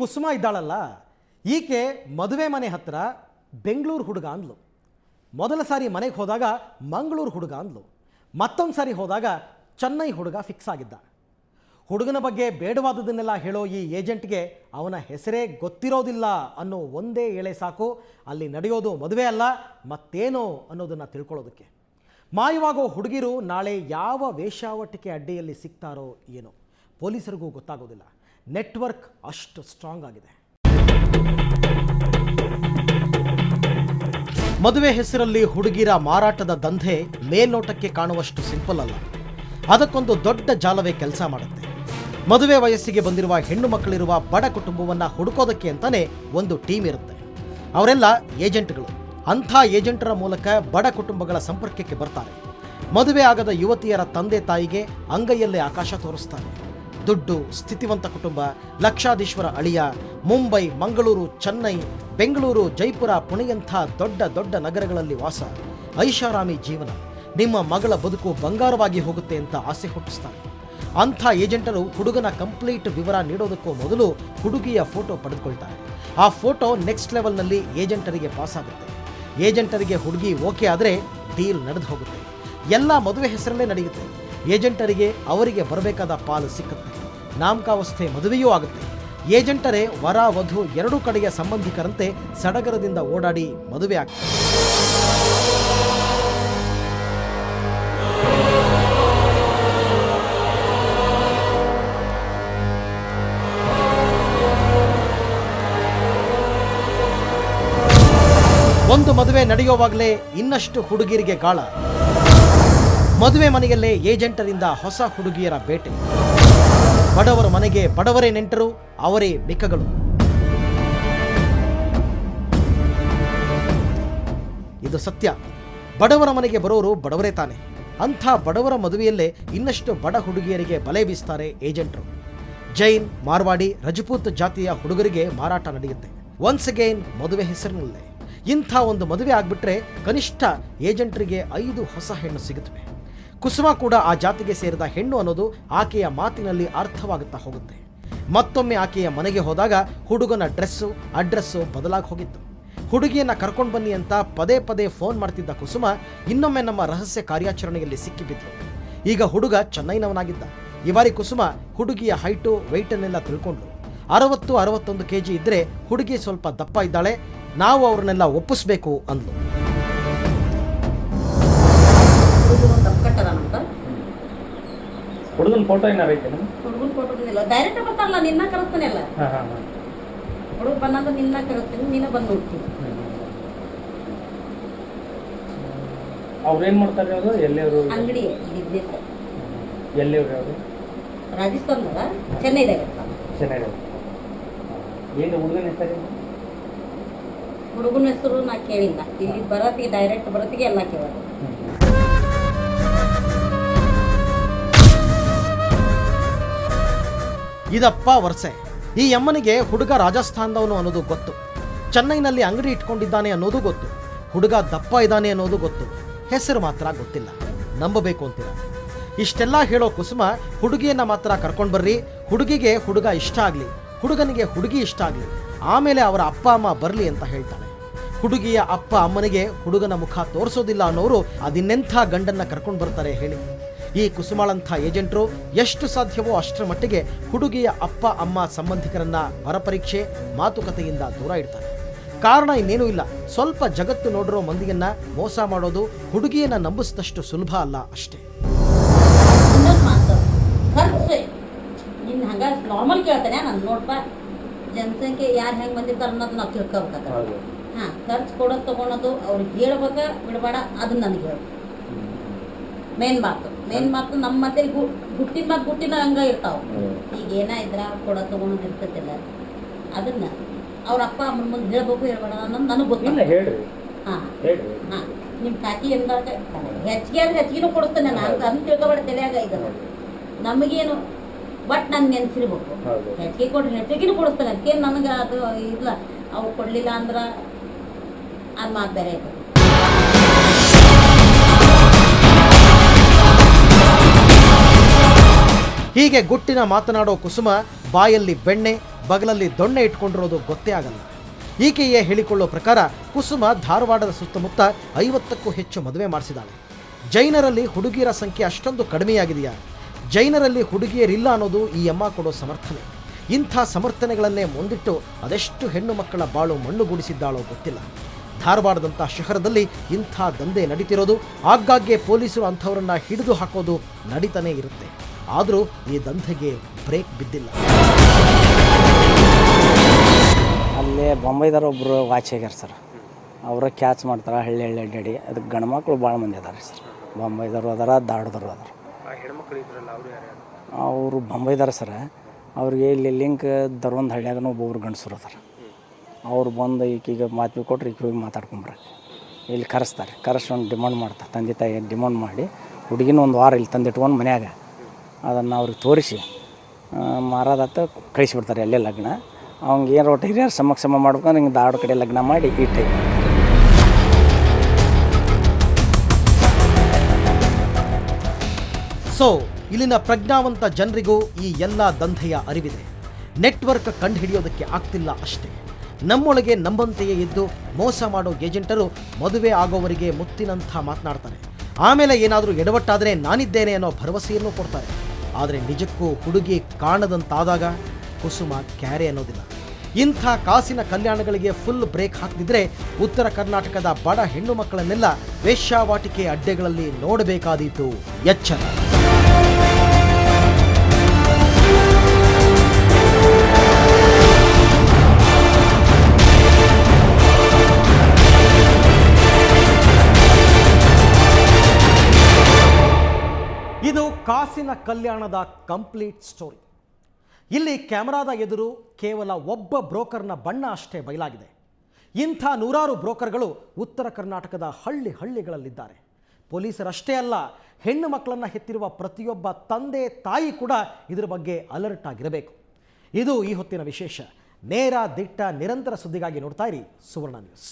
ಕುಸುಮ ಇದ್ದಾಳಲ್ಲ, ಈಕೆ ಮದುವೆ ಮನೆ ಹತ್ರ ಬೆಂಗಳೂರು ಹುಡುಗ ಅಂದ್ಲು. ಮೊದಲ ಸಾರಿ ಮನೆಗೆ ಹೋದಾಗ ಮಂಗಳೂರು ಹುಡುಗ ಅಂದ್ಲು. ಮತ್ತೊಂದು ಸಾರಿ ಹೋದಾಗ ಚೆನ್ನೈ ಹುಡುಗ ಫಿಕ್ಸ್ ಆಗಿದ್ದ. ಹುಡುಗನ ಬಗ್ಗೆ ಬೇಡವಾದದನ್ನೆಲ್ಲ ಹೇಳೋ ಈ ಏಜೆಂಟ್ಗೆ ಅವನ ಹೆಸರೇ ಗೊತ್ತಿರೋದಿಲ್ಲ ಅನ್ನೋ ಒಂದೇ ಎಳೆ ಸಾಕು ಅಲ್ಲಿ ನಡೆಯೋದು ಮದುವೆ ಅಲ್ಲ ಮತ್ತೇನೋ ಅನ್ನೋದನ್ನು ತಿಳ್ಕೊಳ್ಳೋದಕ್ಕೆ. ಮಾಯವಾಗೋ ಹುಡುಗಿರು ನಾಳೆ ಯಾವ ವೇಶ್ಯಾವಟಿಕೆ ಅಡ್ಡಿಯಲ್ಲಿ ಸಿಗ್ತಾರೋ ಏನೋ ಪೊಲೀಸರಿಗೂ ಗೊತ್ತಾಗೋದಿಲ್ಲ. ನೆಟ್ವರ್ಕ್ ಅಷ್ಟು ಸ್ಟ್ರಾಂಗ್ ಆಗಿದೆ. ಮದುವೆ ಹೆಸರಲ್ಲಿ ಹುಡುಗಿರ ಮಾರಾಟದ ದಂಧೆ ಮೇಲ್ನೋಟಕ್ಕೆ ಕಾಣುವಷ್ಟು ಸಿಂಪಲ್ ಅಲ್ಲ. ಅದಕ್ಕೊಂದು ದೊಡ್ಡ ಜಾಲವೇ ಕೆಲಸ ಮಾಡುತ್ತೆ. ಮದುವೆ ವಯಸ್ಸಿಗೆ ಬಂದಿರುವ ಹೆಣ್ಣು ಮಕ್ಕಳಿರುವ ಬಡ ಕುಟುಂಬವನ್ನು ಹುಡುಕೋದಕ್ಕೆ ಅಂತಾನೆ ಒಂದು ಟೀಮ್ ಇರುತ್ತೆ. ಅವರೆಲ್ಲ ಏಜೆಂಟ್ಗಳು. ಅಂಥ ಏಜೆಂಟರ ಮೂಲಕ ಬಡ ಕುಟುಂಬಗಳ ಸಂಪರ್ಕಕ್ಕೆ ಬರ್ತಾರೆ. ಮದುವೆ ಆಗದ ಯುವತಿಯರ ತಂದೆ ತಾಯಿಗೆ ಅಂಗೈಯಲ್ಲೇ ಆಕಾಶ ತೋರಿಸ್ತಾರೆ. ದುಡ್ಡು, ಸ್ಥಿತಿವಂತ ಕುಟುಂಬ, ಲಕ್ಷಾಧೀಶ್ವರ ಅಳಿಯ, ಮುಂಬೈ, ಮಂಗಳೂರು, ಚೆನ್ನೈ, ಬೆಂಗಳೂರು, ಜೈಪುರ, ಪುಣೆಯಂಥ ದೊಡ್ಡ ದೊಡ್ಡ ನಗರಗಳಲ್ಲಿ ವಾಸ, ಐಷಾರಾಮಿ ಜೀವನ, ನಿಮ್ಮ ಮಗಳ ಬದುಕು ಬಂಗಾರವಾಗಿ ಹೋಗುತ್ತೆ ಅಂತ ಆಸೆ ಹುಟ್ಟಿಸ್ತಾರೆ. ಅಂಥ ಏಜೆಂಟರು ಹುಡುಗನ ಕಂಪ್ಲೀಟ್ ವಿವರ ನೀಡೋದಕ್ಕೂ ಮೊದಲು ಹುಡುಗಿಯ ಫೋಟೋ ಪಡೆದುಕೊಳ್ತಾರೆ. ಆ ಫೋಟೋ ನೆಕ್ಸ್ಟ್ ಲೆವೆಲ್ನಲ್ಲಿ ಏಜೆಂಟರಿಗೆ ಪಾಸ್ ಆಗುತ್ತೆ. ಏಜೆಂಟರಿಗೆ ಹುಡುಗಿ ಓಕೆ ಆದರೆ ಡೀಲ್ ನಡೆದು ಹೋಗುತ್ತೆ. ಎಲ್ಲ ಮದುವೆ ಹೆಸರಲ್ಲೇ ನಡೆಯುತ್ತೆ. ಏಜೆಂಟರಿಗೆ ಅವರಿಗೆ ಬರಬೇಕಾದ ಪಾಲು ಸಿಕ್ಕುತ್ತೆ. ನಾಮಕಾವಸ್ಥೆ ಮದುವೆಯೂ ಆಗುತ್ತೆ. ಏಜೆಂಟರೇ ವರ ವಧು ಎರಡೂ ಕಡೆಯ ಸಂಬಂಧಿಕರಂತೆ ಸಡಗರದಿಂದ ಓಡಾಡಿ ಮದುವೆ ಆಗ್ತದೆ. ಒಂದು ಮದುವೆ ನಡೆಯುವಾಗಲೇ ಇನ್ನಷ್ಟು ಹುಡುಗಿಯರಿಗೆ ಗಾಳ. ಮದುವೆ ಮನೆಯಲ್ಲೇ ಏಜೆಂಟರಿಂದ ಹೊಸ ಹುಡುಗಿಯರ ಬೇಟೆ. ಬಡವರ ಮನೆಗೆ ಬಡವರೇ ನೆಂಟರು, ಅವರೇ ಮಿಕ್ಕಗಳು. ಇದು ಸತ್ಯ. ಬಡವರ ಮನೆಗೆ ಬರೋರು ಬಡವರೇ ತಾನೆ. ಅಂಥ ಬಡವರ ಮದುವೆಯಲ್ಲೇ ಇನ್ನಷ್ಟು ಬಡ ಹುಡುಗಿಯರಿಗೆ ಬಲೆ ಬೀಸ್ತಾರೆ ಏಜೆಂಟರು. ಜೈನ್, ಮಾರ್ವಾಡಿ, ರಜಪೂತ್ ಜಾತಿಯ ಹುಡುಗರಿಗೆ ಮಾರಾಟ ನಡೆಯುತ್ತೆ. ಒನ್ಸ್ ಅಗೈನ್ ಮದುವೆ ಹೆಸರಿನಲ್ಲೇ. ಇಂಥ ಒಂದು ಮದುವೆ ಆಗ್ಬಿಟ್ರೆ ಕನಿಷ್ಠ ಏಜೆಂಟರಿಗೆ 5 ಹೊಸ ಹೆಣ್ಣು ಸಿಗುತ್ತವೆ. ಕುಸುಮ ಕೂಡ ಆ ಜಾತಿಗೆ ಸೇರಿದ ಹೆಣ್ಣು ಅನ್ನೋದು ಆಕೆಯ ಮಾತಿನಲ್ಲಿ ಅರ್ಥವಾಗುತ್ತಾ ಹೋಗುತ್ತೆ. ಮತ್ತೊಮ್ಮೆ ಆಕೆಯ ಮನೆಗೆ ಹೋದಾಗ ಹುಡುಗನ ಡ್ರೆಸ್ಸು, ಅಡ್ರೆಸ್ಸು ಬದಲಾಗಿ ಹೋಗಿತ್ತು. ಹುಡುಗಿಯನ್ನ ಕರ್ಕೊಂಡು ಬನ್ನಿ ಅಂತ ಪದೇ ಪದೇ ಫೋನ್ ಮಾಡ್ತಿದ್ದ ಕುಸುಮ ಇನ್ನೊಮ್ಮೆ ನಮ್ಮ ರಹಸ್ಯ ಕಾರ್ಯಾಚರಣೆಯಲ್ಲಿ ಸಿಕ್ಕಿಬಿದ್ಲು. ಈಗ ಹುಡುಗ ಚೆನ್ನೈನವನಾಗಿದ್ದ. ಈ ಬಾರಿ ಕುಸುಮ ಹುಡುಗಿಯ ಹೈಟು, ವೆಯ್ಟನ್ನೆಲ್ಲ ತಿಳ್ಕೊಂಡ್ಲು. 60-61 kg ಇದ್ರೆ ಹುಡುಗಿ ಸ್ವಲ್ಪ ದಪ್ಪ ಇದ್ದಾಳೆ, ನಾವು ಅವ್ರನ್ನೆಲ್ಲ ಒಪ್ಪಿಸ್ಬೇಕು ಅಂದ್ಲು. ಹುಡುಗನ ಫೋಟೋ ಏನಾರ ಐತೆ? ಹುಡುಗನ ಫೋಟೋ ಇಲ್ಲ, ಡೈರೆಕ್ಟ್ ಬರ್ತಾರಲ್ಲ, ನಿನ್ನ ಕರೆಸ್ತಾನೆ ಅಲ್ಲ. ಹುಡುಗ ಬಂದಾಗ ನಿನ್ನ ಕರೆಸ್ತೀನಿ, ನೀನ ಬಂದು ನೋಡ್ತೀನಿ. ಅವ್ರೇನ್ ಮಾಡ್ತಾರೆ? ಅವರು ಎಲ್ಲಿಯವರು? ಅಂಗಡಿ ಬಿಸ್ನೆಸ್. ಎಲ್ಲಿಯವರು ಅವರು? ರಾಜಸ್ಥಾನದ ಚೆನ್ನೈದಾಗ. ಚೆನ್ನೈದಾಗ. ಏನು ಹುಡುಗನ ಹೆಸರು? ಹುಡುಗನ ಹೆಸರು ನಾ ಕೇಳಿಲ್ಲ. ಇಲ್ಲಿ ಬರತ್ತಿಗೆ ಡೈರೆಕ್ಟ್ ಬರತ್ತಿಗೆ ಎಲ್ಲ ಕೇಳೋದು. ಇದಪ್ಪ ವರ್ಷೆ. ಈ ಅಮ್ಮನಿಗೆ ಹುಡುಗ ರಾಜಸ್ಥಾನದವನು ಅನ್ನೋದು ಗೊತ್ತು. ಚೆನ್ನೈನಲ್ಲಿ ಅಂಗಡಿ ಇಟ್ಕೊಂಡಿದ್ದಾನೆ ಅನ್ನೋದು ಗೊತ್ತು. ಹುಡುಗ ದಪ್ಪ ಇದ್ದಾನೆ ಅನ್ನೋದು ಗೊತ್ತು. ಹೆಸರು ಮಾತ್ರ ಗೊತ್ತಿಲ್ಲ. ನಂಬಬೇಕು ಅಂತೀರ? ಇಷ್ಟೆಲ್ಲ ಹೇಳೋ ಕುಸುಮ ಹುಡುಗಿಯನ್ನ ಮಾತ್ರ ಕರ್ಕೊಂಡು ಬರ್ರಿ, ಹುಡುಗಿಗೆ ಹುಡುಗ ಇಷ್ಟ ಆಗಲಿ, ಹುಡುಗನಿಗೆ ಹುಡುಗಿ ಇಷ್ಟ ಆಗಲಿ, ಆಮೇಲೆ ಅವರ ಅಪ್ಪ ಅಮ್ಮ ಬರಲಿ ಅಂತ ಹೇಳ್ತಾನೆ. ಹುಡುಗಿಯ ಅಪ್ಪ ಅಮ್ಮನಿಗೆ ಹುಡುಗನ ಮುಖ ತೋರಿಸೋದಿಲ್ಲ ಅನ್ನೋರು ಅದಿನ್ನೆಂಥ ಗಂಡನ್ನ ಕರ್ಕೊಂಡು ಬರ್ತಾರೆ ಹೇಳಿ? ಈ ಕುಸುಮಾಳಂಥ ಏಜೆಂಟ್ರು ಎಷ್ಟು ಸಾಧ್ಯವೋ ಅಷ್ಟರ ಮಟ್ಟಿಗೆ ಹುಡುಗಿಯ ಅಪ್ಪ ಅಮ್ಮ ಸಂಬಂಧಿಕರನ್ನ ಹೊರಪರೀಕ್ಷೆ, ಮಾತುಕತೆಯಿಂದ ದೂರ ಇಡ್ತಾರೆ. ಕಾರಣ ಇನ್ನೇನೂ ಇಲ್ಲ, ಸ್ವಲ್ಪ ಜಗತ್ತು ನೋಡಿರೋ ಮಂದಿಯನ್ನ ಮೋಸ ಮಾಡೋದು ಹುಡುಗಿಯನ್ನ ನಂಬಿಸಿದಷ್ಟು ಸುಲಭ ಅಲ್ಲ ಅಷ್ಟೇ. ಹಂಗ ನಾರ್ಮಲ್ ಕೇಳ್ತಾನೆ, ನಾನು ನೋಡ್ಪ ಜನಸಂಖ್ಯೆ ಯಾರು ಹೆಂಗೆ ಬಂದಿರ್ತಾರ ಅನ್ನೋದು ನಾವು ತಿಳ್ಕೊಬೇಕಾಗ. ಖರ್ಚು ಕೊಡೋದು ತಗೊಳೋದು ಅವ್ರಿಗೆ ಹೇಳ್ಬೇಕ ಬಿಡಬೇಡ, ಅದನ್ನ ನನಗೆ ಹೇಳು. ಮೇನ್ ಮಾತು ನಮ್ಮ ಮತ್ತೆ ಗುಟ್ಟಿನ ಹಂಗ ಇರ್ತಾವ. ಈಗ ಏನ ಇದ್ರ ಕೊಡೋದು ತಗೊಳೋದು ಇರ್ತೈತಿಲ್ಲ, ಅದನ್ನ ಅವ್ರ ಅಪ್ಪ ಅಮ್ಮನ ಮುಂದೆ ಹೇಳ್ಬೇಕು ಹೇಳ್ಬೇಡ ಅನ್ನೋದು ನನಗೆ ಗೊತ್ತಿಲ್ಲ. ನಿಮ್ ಕಾಕಿ ಎಂದಾಗ ಹೆಚ್ಚಿಗೆ ಆದ್ರೆ ಹೆಚ್ಚಿಗೆನೂ ಕೊಡಿಸ್ತಾನೆ. ನಾನು ಅದನ್ನ ತಿಳ್ಕೊಬೇಡ ತಲೆಯಾಗ. ಈಗ ನಮಗೇನು ಬಟ್ ನನ್ ನೆನ್ಸಿರ್ಬೇಕು. ಹೆಚ್ಚಿಗೆ ಕೊಡ್ರಿ, ಹೆಚ್ಚಿಗೆನೂ ಕೊಡಿಸ್ತಾನೆ. ಅದಕ್ಕೇನು ನನಗೆ ಅದು ಇಲ್ಲ. ಅವು ಕೊಡ್ಲಿಲ್ಲ ಅಂದ್ರ ಅದು ಮಾತು ಬೇರೆ ಐತೆ. ಹೀಗೆ ಗುಟ್ಟಿನ ಮಾತನಾಡೋ ಕುಸುಮ ಬಾಯಲ್ಲಿ ಬೆಣ್ಣೆ, ಬಗಲಲ್ಲಿ ದೊಣ್ಣೆ ಇಟ್ಕೊಂಡಿರೋದು ಗೊತ್ತೇ ಆಗಲ್ಲ. ಈಕೆಯೇ ಹೇಳಿಕೊಳ್ಳೋ ಪ್ರಕಾರ ಕುಸುಮ ಧಾರವಾಡದ ಸುತ್ತಮುತ್ತ 50ಕ್ಕೂ ಹೆಚ್ಚು ಮದುವೆ ಮಾಡಿಸಿದಾಳೆ. ಜೈನರಲ್ಲಿ ಹುಡುಗಿಯರ ಸಂಖ್ಯೆ ಅಷ್ಟೊಂದು ಕಡಿಮೆಯಾಗಿದೆಯಾ? ಜೈನರಲ್ಲಿ ಹುಡುಗಿಯರಿಲ್ಲ ಅನ್ನೋದು ಈ ಅಮ್ಮ ಕೊಡೋ ಸಮರ್ಥನೆ. ಇಂಥ ಸಮರ್ಥನೆಗಳನ್ನೇ ಮುಂದಿಟ್ಟು ಅದೆಷ್ಟು ಹೆಣ್ಣು ಮಕ್ಕಳ ಬಾಳು ಮಣ್ಣುಗೂಡಿಸಿದ್ದಾಳೋ ಗೊತ್ತಿಲ್ಲ. ಧಾರವಾಡದಂಥ ಶಹರದಲ್ಲಿ ಇಂಥ ದಂಧೆ ನಡೀತಿರೋದು, ಆಗಾಗ್ಗೆ ಪೊಲೀಸರು ಅಂಥವರನ್ನ ಹಿಡಿದು ಹಾಕೋದು ನಡೀತಾನೇ ಇರುತ್ತೆ. ಆದರೂ ಈ ದಂಧೆಗೆ ಬ್ರೇಕ್ ಬಿದ್ದಿಲ್ಲ. ಅಲ್ಲೇ ಬಾಂಬೈದಾರ ಒಬ್ಬರು ವಾಚ್ ಆಗ್ಯಾರ ಸರ್. ಅವರ ಕ್ಯಾಚ್ ಮಾಡ್ತಾರೆ ಹಳ್ಳಿ ಅಡ್ಡಾಡಿ. ಅದಕ್ಕೆ ಗಂಡು ಮಕ್ಕಳು ಭಾಳ ಮಂದಿ ಅದಾರೆ ಸರ್. ಬಾಂಬೈದವರು ಅದಾರ, ದಾಡ್ದವರು ಅದಾರ. ಅವರು ಬಾಂಬೈದಾರ ಸರ. ಅವ್ರಿಗೆ ಇಲ್ಲಿ ಲಿಂಕ್ ದರ್ವಂದು ಹಳ್ಳಿಯಾಗನೂ ಒಬ್ಬೊಬ್ರು ಗಂಡಸರು ಅದಾರ. ಅವ್ರು ಬಂದು ಈಕೀಗ ಮಾತು ಕೊಟ್ರೆ ಈಗ ಹೋಗಿ ಮಾತಾಡ್ಕೊಂಬರಕ್ಕೆ ಇಲ್ಲಿ ಕರೆಸ್ತಾರೆ. ಕರೆಸ್ಕೊಂಡು ಡಿಮಾಂಡ್ ಮಾಡ್ತಾರೆ. ತಂದೆ ತಾಯಿ ಡಿಮಾಂಡ್ ಮಾಡಿ ಹುಡುಗಿನ ಒಂದು ವಾರ ಇಲ್ಲಿ ತಂದಿಟ್ಕೊಂಡು ಮನ್ಯಾಗ ಅದನ್ನು ಅವ್ರಿಗೆ ತೋರಿಸಿ ಮಾರಾದತ್ತ ಕಳಿಸಿಬಿಡ್ತಾರೆ. ಅಲ್ಲೇ ಲಗ್ನ. ಅವ್ನಿಗೆ ಏನು ಒಟ್ಟು ಹಿರಿಯರು ಸಮ ಮಾಡ್ಬೇಕಂದ್ರೆ ಹಿಂಗೆ ದಾಡು ಕಡೆ ಲಗ್ನ ಮಾಡಿ ಈ ಟೈಪ್. ಸೊ ಇಲ್ಲಿನ ಪ್ರಜ್ಞಾವಂತ ಜನರಿಗೂ ಈ ಎಲ್ಲ ದಂಧೆಯ ಅರಿವಿದೆ. ನೆಟ್ವರ್ಕ್ ಕಂಡುಹಿಡಿಯೋದಕ್ಕೆ ಆಗ್ತಿಲ್ಲ ಅಷ್ಟೇ. ನಮ್ಮೊಳಗೆ ನಂಬಂತೆಯೇ ಇದ್ದು ಮೋಸ ಮಾಡೋ ಏಜೆಂಟರು ಮದುವೆ ಆಗೋವರಿಗೆ ಮುತ್ತಿನಂಥ ಮಾತನಾಡ್ತಾರೆ. ಆಮೇಲೆ ಏನಾದರೂ ಎಡವಟ್ಟಾದರೆ ನಾನಿದ್ದೇನೆ ಅನ್ನೋ ಭರವಸೆಯನ್ನು ಕೊಡ್ತಾರೆ. ಆದರೆ ನಿಜಕ್ಕೂ ಹುಡುಗಿ ಕಾಣದಂತಾದಾಗ ಕುಸುಮ ಕ್ಯಾರೆ ಅನ್ನೋದಿಲ್ಲ. ಇಂಥ ಕಾಸಿನ ಕಲ್ಯಾಣಗಳಿಗೆ ಫುಲ್ ಬ್ರೇಕ್ ಹಾಕದಿದ್ರೆ ಉತ್ತರ ಕರ್ನಾಟಕದ ಬಡ ಹೆಣ್ಣು ಮಕ್ಕಳನ್ನೆಲ್ಲ ವೇಶ್ಯಾವಾಟಿಕೆ ಅಡ್ಡೆಗಳಲ್ಲಿ ನೋಡಬೇಕಾದೀತು. ಎಚ್ಚರ. ಇದು ಕಾಸಿನ ಕಲ್ಯಾಣದ ಕಂಪ್ಲೀಟ್ ಸ್ಟೋರಿ. ಇಲ್ಲಿ ಕ್ಯಾಮರಾದ ಎದುರು ಕೇವಲ ಒಬ್ಬ ಬ್ರೋಕರ್ನ ಬಣ್ಣ ಅಷ್ಟೇ ಬಯಲಾಗಿದೆ. ಇಂಥ ನೂರಾರು ಬ್ರೋಕರ್ಗಳು ಉತ್ತರ ಕರ್ನಾಟಕದ ಹಳ್ಳಿಗಳಲ್ಲಿದ್ದಾರೆ. ಪೊಲೀಸರಷ್ಟೇ ಅಲ್ಲ, ಹೆಣ್ಣು ಮಕ್ಕಳನ್ನು ಹೆತ್ತಿರುವ ಪ್ರತಿಯೊಬ್ಬ ತಂದೆ ತಾಯಿ ಕೂಡ ಇದರ ಬಗ್ಗೆ ಅಲರ್ಟ್ ಆಗಿರಬೇಕು. ಇದು ಈ ಹೊತ್ತಿನ ವಿಶೇಷ. ನೇರ ದಿಟ್ಟ ನಿರಂತರ ಸುದ್ದಿಗಾಗಿ ನೋಡ್ತಾ ಇರಿ ಸುವರ್ಣ ನ್ಯೂಸ್.